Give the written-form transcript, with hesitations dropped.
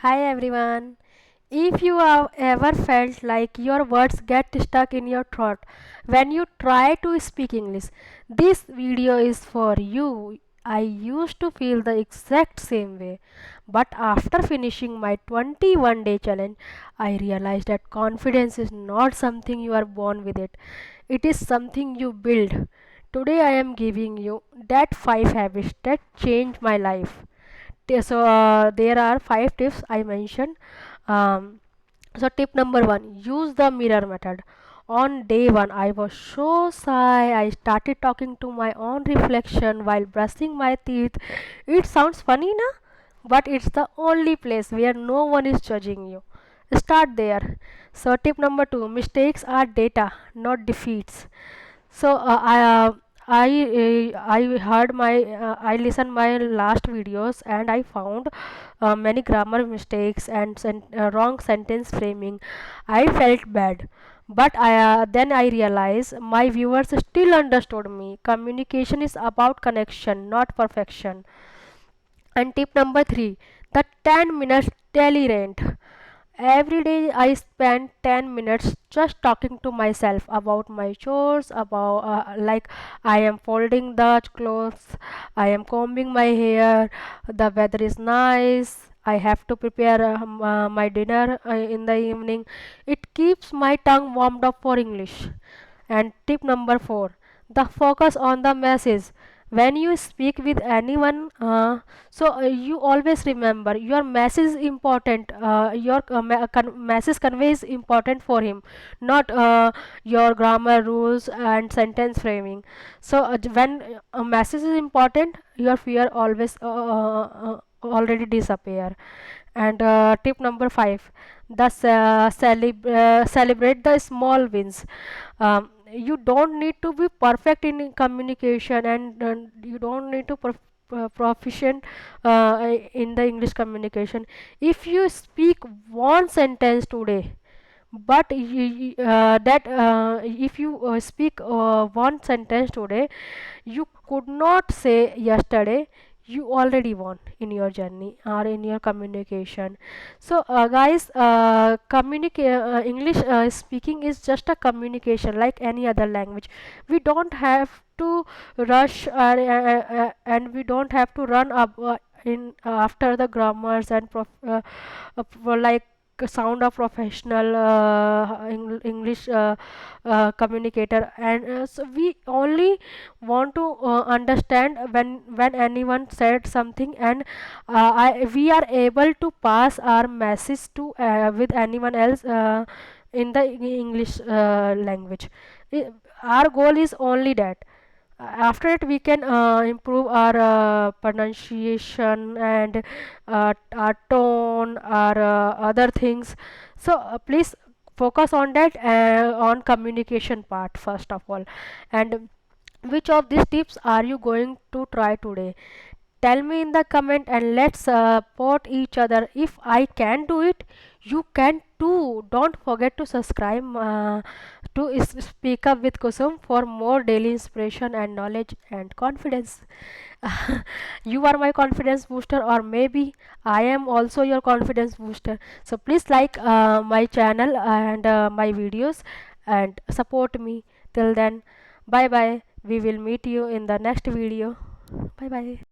Hi everyone. If you have ever felt like your words get stuck in your throat when you try to speak English, this video is for you. I used to feel the exact same way, but after finishing my 21-day challenge, I realized that confidence is not something you are born with it is something you build. Today I am giving you that 5 habits that changed my life. There are 5 tips I mentioned. um, Tip number one, use the mirror method. On day one, I was so shy. I started talking to my own reflection while brushing my teeth. It sounds funny, na? But it's the only place where no one is judging you. Start there. Tip number two, mistakes are data, not defeats. So I heard I listened my last videos and I found many grammar mistakes and wrong sentence framing. I felt bad, but then I realized my viewers still understood me. Communication is about connection, not perfection. And tip number three, the 10 minutes daily rant. Every day I spend 10 minutes just talking to myself about my chores, about like I am folding the clothes, I am combing my hair, the weather is nice, I have to prepare my dinner in the evening. It keeps my tongue warmed up for English. And tip number four, the focus on the message. When you speak with anyone, you always remember your message is important. Message conveys important for him, not your grammar rules and sentence framing. When a message is important, your fear always already disappear. And tip number five, celebrate the small wins. You don't need to be perfect in communication, and you don't need to proficient in the English communication. If you speak one sentence today, but that if you speak one sentence today you could not say yesterday, you already won in your journey or in your communication. Guys, English speaking is just a communication like any other language. We don't have to rush and we don't have to run up in after the grammars and like sound of professional English communicator, and we only want to understand when anyone said something, and we are able to pass our message to with anyone else in the English language. Our goal is only that. After it we can improve our pronunciation and our tone, our other things. Please focus on that, on communication part first of all. And which of these tips are you going to try today? Tell me in the comment and let's support each other. If I can do it, you can too. Don't forget to subscribe to Speak Up with Kusum for more daily inspiration and knowledge and confidence. You are my confidence booster, or maybe I am also your confidence booster. So please like my channel and my videos and support me. Till then, bye bye. We will meet you in the next video. Bye bye.